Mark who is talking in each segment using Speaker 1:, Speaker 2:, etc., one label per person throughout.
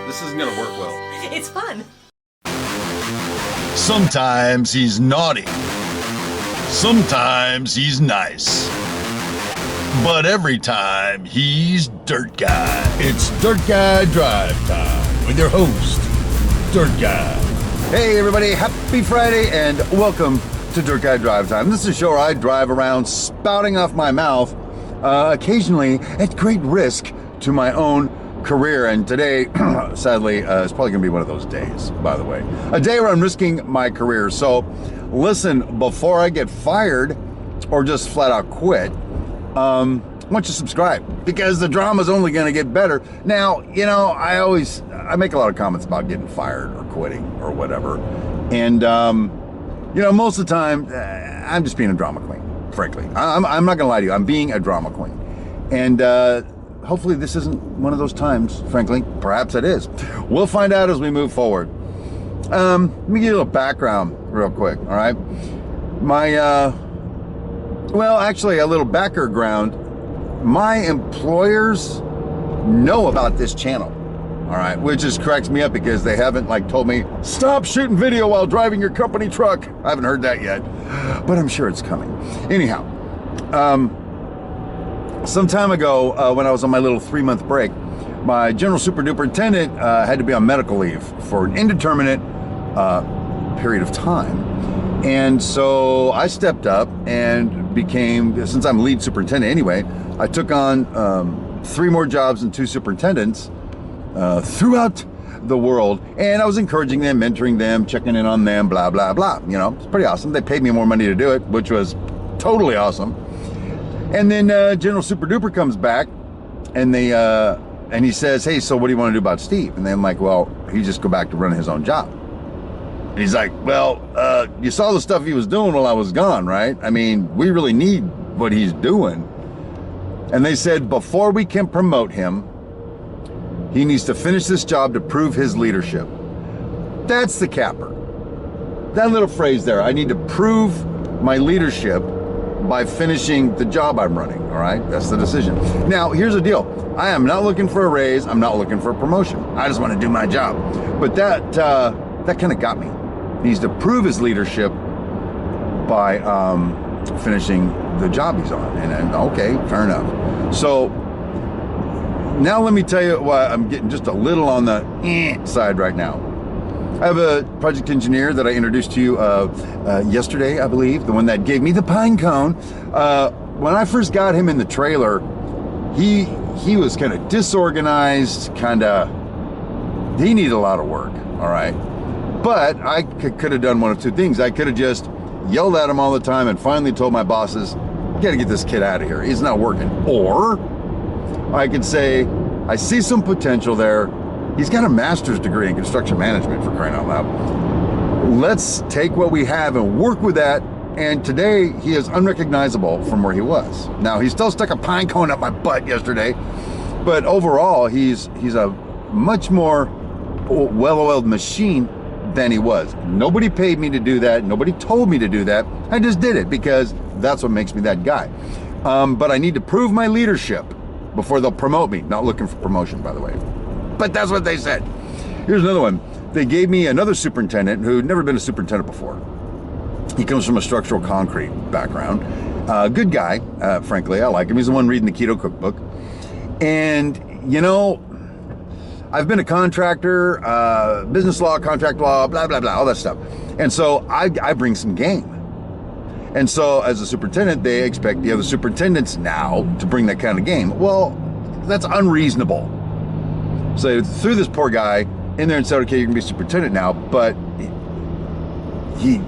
Speaker 1: This isn't gonna work well.
Speaker 2: It's fun.
Speaker 3: Sometimes he's naughty. Sometimes he's nice. But every time he's Dirt Guy. It's Dirt Guy Drive Time with your host, Dirt Guy. Hey everybody, happy Friday and welcome to Dirt Guy Drive Time. This is a show where I drive around spouting off my mouth, occasionally at great risk to my own career. And today, sadly, it's probably gonna be one of those days, by the way. A day where I'm risking my career. So listen, before I get fired or just flat out quit, why don't you subscribe? Because the drama's only gonna get better. Now, you know, I make a lot of comments about getting fired or quitting or whatever. And, you know, most of the time, I'm just being a drama queen, frankly. I'm not gonna lie to you, I'm being a drama queen. And hopefully this isn't one of those times, frankly. Perhaps it is. We'll find out as we move forward. Let me give you a little background real quick, all right? Well, actually, a little background. My employers know about this channel, all right, which just cracks me up because they haven't told me, stop shooting video while driving your company truck. I haven't heard that yet, but I'm sure it's coming. Anyhow, some time ago, when I was on my little 3-month break, my general superintendent had to be on medical leave for an indeterminate period of time. And so I stepped up and became, since I'm lead superintendent anyway, I took on 3 more jobs and 2 superintendents throughout the world. And I was encouraging them, mentoring them, checking in on them, blah, blah, blah. You know, it's pretty awesome. They paid me more money to do it, which was totally awesome. And then General Super Duper comes back and and he says, hey, so what do you want to do about Steve? And then I'm like, well, he just go back to running his own job. And he's like, well, you saw the stuff he was doing while I was gone, right? I mean, we really need what he's doing. And they said, before we can promote him, he needs to finish this job to prove his leadership. That's the capper. That little phrase there, I need to prove my leadership by finishing the job I'm running, all right? That's the decision. Now, here's the deal. I am not looking for a raise. I'm not looking for a promotion. I just want to do my job. But that kind of got me. He needs to prove his leadership by finishing the job he's on. And okay, fair enough. So now let me tell you why I'm getting just a little on the side right now. I have a project engineer that I introduced to you yesterday, I believe, the one that gave me the pine cone. When I first got him in the trailer, he was kind of disorganized, he needed a lot of work, all right? But I could have done one of 2 things. I could have just yelled at him all the time and finally told my bosses, gotta get this kid out of here. He's not working. Or I could say, I see some potential there. He's got a master's degree in construction management, for crying out loud. Let's take what we have and work with that. And today he is unrecognizable from where he was. Now he still stuck a pine cone up my butt yesterday, but overall he's a much more well-oiled machine than he was. Nobody paid me to do that. Nobody told me to do that. I just did it because that's what makes me that guy. But I need to prove my leadership before they'll promote me. Not looking for promotion, by the way. But that's what they said. Here's another one. They gave me another superintendent who'd never been a superintendent before. He comes from a structural concrete background. Good guy, frankly. I like him. He's the one reading the keto cookbook. And, you know, I've been a contractor, business law, contract law, blah, blah, blah, all that stuff. And so I bring some game. And so as a superintendent, they expect the other superintendents now to bring that kind of game. Well, that's unreasonable. So they threw this poor guy in there and said, okay, you can be superintendent now, but he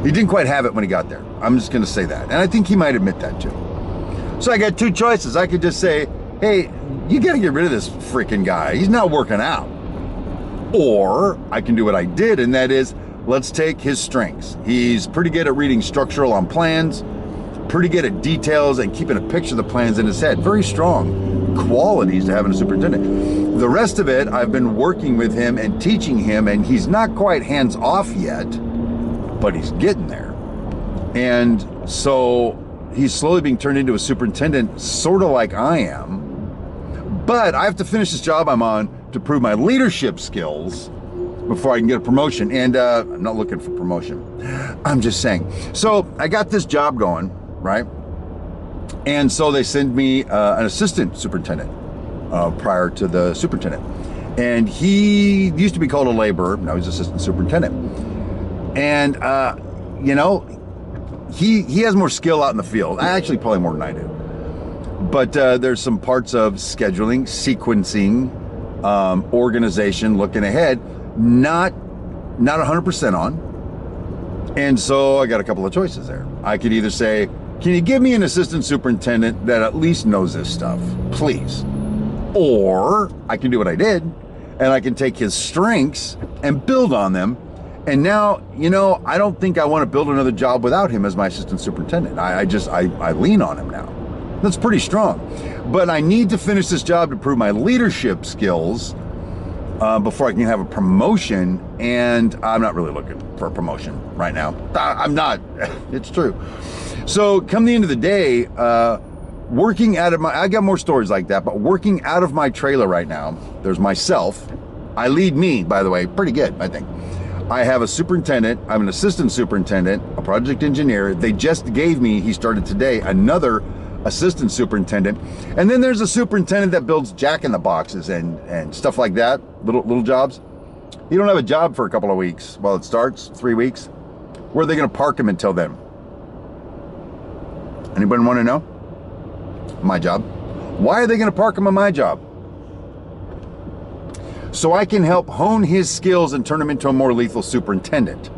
Speaker 3: didn't quite have it when he got there. I'm just gonna say that. And I think he might admit that too. So I got 2 choices. I could just say, hey, you gotta get rid of this freaking guy. He's not working out. Or I can do what I did, and that is, let's take his strengths. He's pretty good at reading structural on plans, pretty good at details and keeping a picture of the plans in his head. Very strong qualities to having a superintendent. The rest of it, I've been working with him and teaching him, and he's not quite hands off yet, but he's getting there. And so he's slowly being turned into a superintendent, sort of like I am, But I have to finish this job I'm on to prove my leadership skills before I can get a promotion. And I'm not looking for promotion. I'm just saying. So I got this job going, right? And so they send me an assistant superintendent prior to the superintendent. And he used to be called a laborer. Now he's assistant superintendent. And, he has more skill out in the field. Actually, probably more than I do. But there's some parts of scheduling, sequencing, organization, looking ahead, not 100% on. And so I got a couple of choices there. I could either say, can you give me an assistant superintendent that at least knows this stuff, please? Or I can do what I did, and I can take his strengths and build on them. And now, I don't think I want to build another job without him as my assistant superintendent. I lean on him now. That's pretty strong. But I need to finish this job to prove my leadership skills before I can have a promotion. And I'm not really looking for a promotion right now. I'm not. It's true. So come the end of the day, working out of I got more stories like that, but working out of my trailer right now, there's myself. I lead me, by the way, pretty good, I think. I have a superintendent, I'm an assistant superintendent, a project engineer. They just gave me, he started today, another assistant superintendent. And then there's a superintendent that builds jack-in-the-boxes and stuff like that, little jobs. You don't have a job for a couple of weeks. Well, it starts 3 weeks. Where are they gonna park him until then? Anybody want to know? My job. Why are they gonna park him on my job? So I can help hone his skills and turn him into a more lethal superintendent.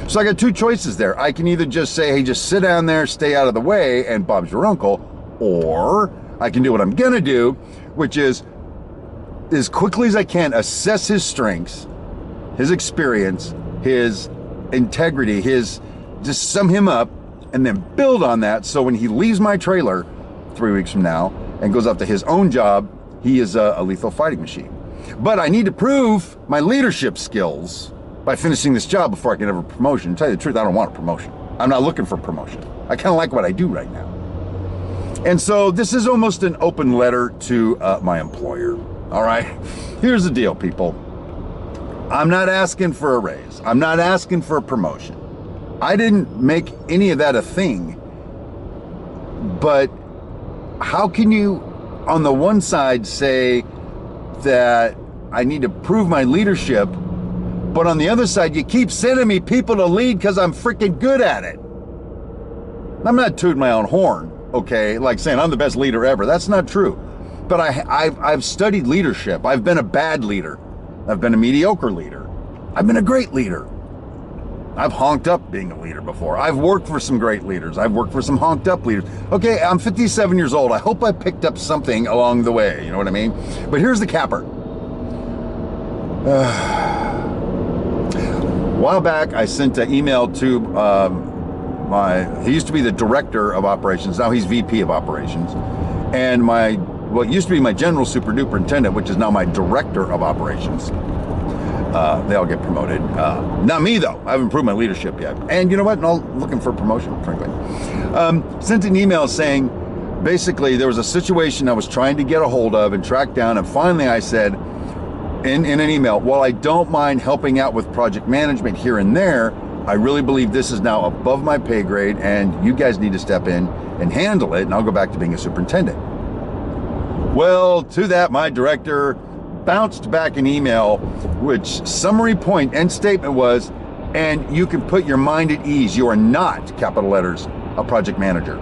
Speaker 3: So I got two choices there. I can either just say, hey, just sit down there, stay out of the way, and Bob's your uncle, or I can do what I'm gonna do, which is, as quickly as I can, assess his strengths, his experience, his integrity, just sum him up, and then build on that, so when he leaves my trailer 3 weeks from now and goes up to his own job, he is a lethal fighting machine. But I need to prove my leadership skills by finishing this job before I can have a promotion. To tell you the truth, I don't want a promotion. I'm not looking for promotion. I kind of like what I do right now. And so this is almost an open letter to my employer. All right, here's the deal, people. I'm not asking for a raise. I'm not asking for a promotion. I didn't make any of that a thing. But how can you, on the one side, say that I need to prove my leadership, but on the other side, you keep sending me people to lead because I'm freaking good at it? I'm not tooting my own horn, okay? Like saying I'm the best leader ever. That's not true. But I've studied leadership. I've been a bad leader. I've been a mediocre leader. I've been a great leader. I've honked up being a leader before. I've worked for some great leaders. I've worked for some honked up leaders. Okay, I'm 57 years old. I hope I picked up something along the way. You know what I mean? But here's the capper. A while back, I sent an email to he used to be the director of operations. Now he's VP of operations. And what used to be my general superintendent, which is now my director of operations. They all get promoted. Not me, though. I haven't proved my leadership yet. And you know what? I'm looking for a promotion, frankly. Sent an email saying, basically, there was a situation I was trying to get a hold of and track down. And finally, I said in an email, while I don't mind helping out with project management here and there, I really believe this is now above my pay grade, and you guys need to step in and handle it, and I'll go back to being a superintendent. Well, to that, my director bounced back an email, which summary point and statement was, and you can put your mind at ease, you are not, capital letters, a project manager.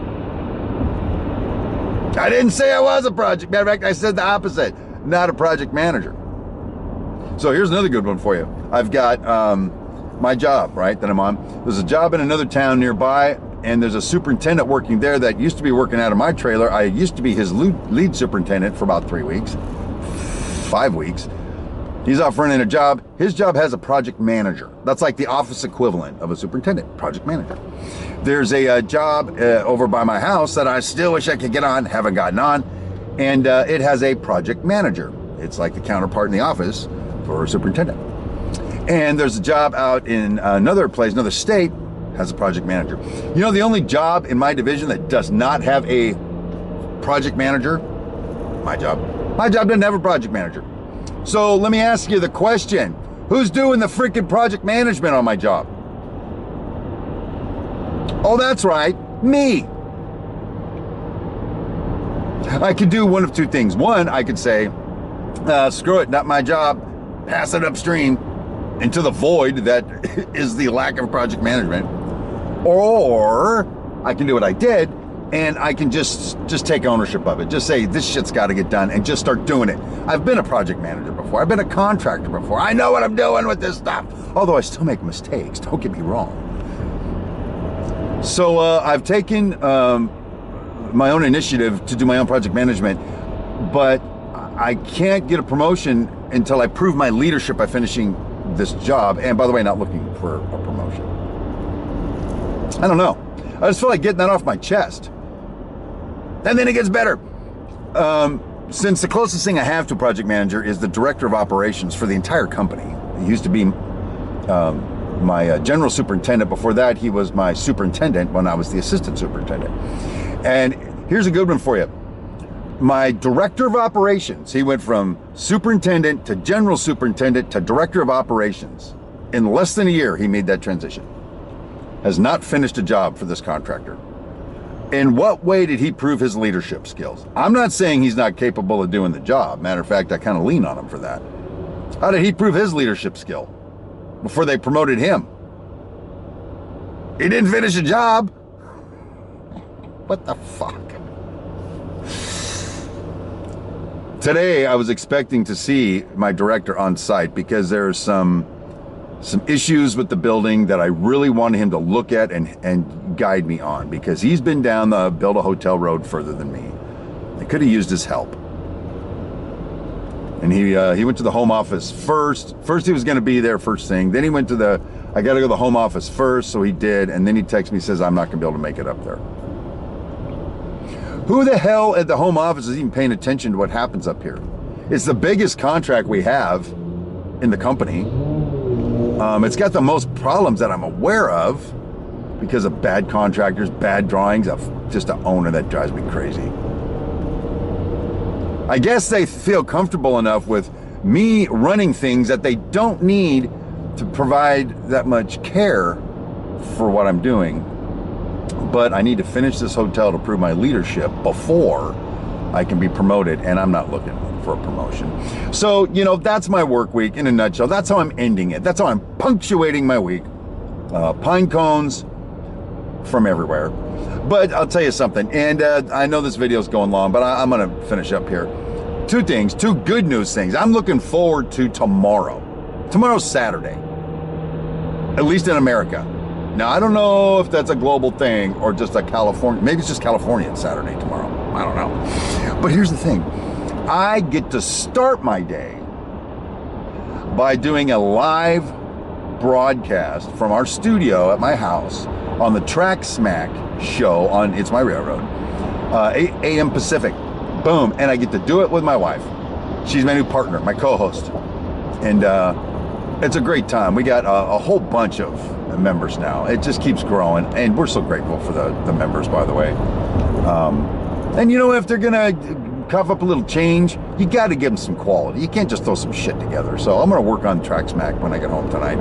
Speaker 3: I didn't say I was a project manager. In fact, I said the opposite, not a project manager. So here's another good one for you. I've got my job, right, that I'm on. There's a job in another town nearby, and there's a superintendent working there that used to be working out of my trailer. I used to be his lead superintendent for about 3 weeks. 5 weeks. He's off running a job. His job has a project manager. That's like the office equivalent of a superintendent, project manager. There's a job over by my house that I still wish I could get on, haven't gotten on, and it has a project manager. It's like the counterpart in the office for a superintendent. And there's a job out in another place, another state, has a project manager. You know, the only job in my division that does not have a project manager my job. My job doesn't have a project manager. So let me ask you the question. Who's doing the freaking project management on my job? Oh, that's right, me. I could do one of two things. One, I could say, screw it, not my job, pass it upstream into the void that is the lack of project management. Or I can do what I did, and I can just take ownership of it. Just say, this shit's got to get done, and just start doing it. I've been a project manager before. I've been a contractor before. I know what I'm doing with this stuff. Although I still make mistakes, don't get me wrong. So I've taken my own initiative to do my own project management, but I can't get a promotion until I prove my leadership by finishing this job. And by the way, not looking for a promotion. I don't know. I just feel like getting that off my chest. And then it gets better. Since the closest thing I have to a project manager is the director of operations for the entire company. He used to be my general superintendent. Before that, he was my superintendent when I was the assistant superintendent. And here's a good one for you. My director of operations, he went from superintendent to general superintendent to director of operations. In less than a year, he made that transition. Has not finished a job for this contractor. In what way did he prove his leadership skills? I'm not saying he's not capable of doing the job. Matter of fact, I kind of lean on him for that. How did he prove his leadership skill before they promoted him? He didn't finish a job. What the fuck? Today, I was expecting to see my director on site because there's some issues with the building that I really wanted him to look at and guide me on, because he's been down the build a hotel road further than me. I could have used his help. And he went to the home office first. First he was going to be there first thing. Then he went to I got to go to the home office first, so he did. And then he texts me, says, I'm not going to be able to make it up there. Who the hell at the home office is even paying attention to what happens up here? It's the biggest contract we have in the company. It's got the most problems that I'm aware of because of bad contractors, bad drawings, of just an owner that drives me crazy. I guess they feel comfortable enough with me running things that they don't need to provide that much care for what I'm doing. But I need to finish this hotel to prove my leadership before I can be promoted, and I'm not looking for a promotion. So, that's my work week in a nutshell. That's how I'm ending it. That's how I'm punctuating my week. Pine cones from everywhere. But I'll tell you something, and I know this video is going long, but I'm going to finish up here. Two good news things. I'm looking forward to tomorrow. Tomorrow's Saturday, at least in America. Now, I don't know if that's a global thing or just a California, maybe it's just Californian Saturday tomorrow. I don't know. But here's the thing. I get to start my day by doing a live broadcast from our studio at my house on the Track Smack show on It's My Railroad, 8 a.m. Pacific. Boom. And I get to do it with my wife. She's my new partner, my co-host. And it's a great time. We got a whole bunch of members now. It just keeps growing, and we're so grateful for the members, by the way. And if they're gonna cough up a little change, you got to give them some quality. You can't just throw some shit together. So I'm gonna work on Track Smack when I get home tonight.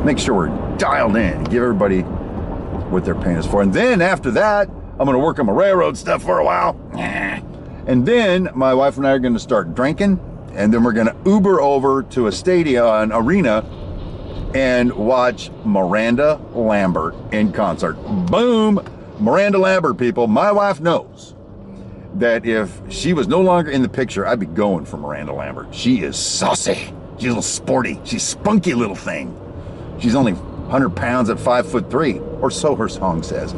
Speaker 3: Make sure we're dialed in, give everybody what they're paying us for. And then after that, I'm gonna work on my railroad stuff for a while. And then my wife and I are gonna start drinking, and then we're gonna Uber over to a stadium, an arena, and watch Miranda Lambert in concert. Boom! Miranda Lambert, people. My wife knows that if she was no longer in the picture, I'd be going for Miranda Lambert. She is saucy. She's a little sporty. She's a spunky little thing. She's only 100 pounds at 5'3", or so her song says.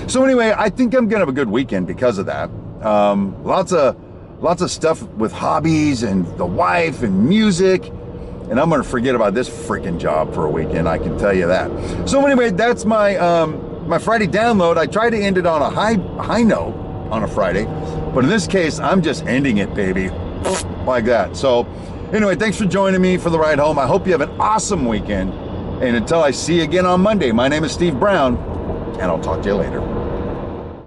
Speaker 3: So anyway, I think I'm gonna have a good weekend because of that. Lots of stuff with hobbies and the wife and music. And I'm going to forget about this freaking job for a weekend, I can tell you that. So anyway, that's my my Friday download. I try to end it on a high note on a Friday, but in this case, I'm just ending it, baby, like that. So anyway, thanks for joining me for the ride home. I hope you have an awesome weekend. And until I see you again on Monday, my name is Steve Brown, and I'll talk to you later.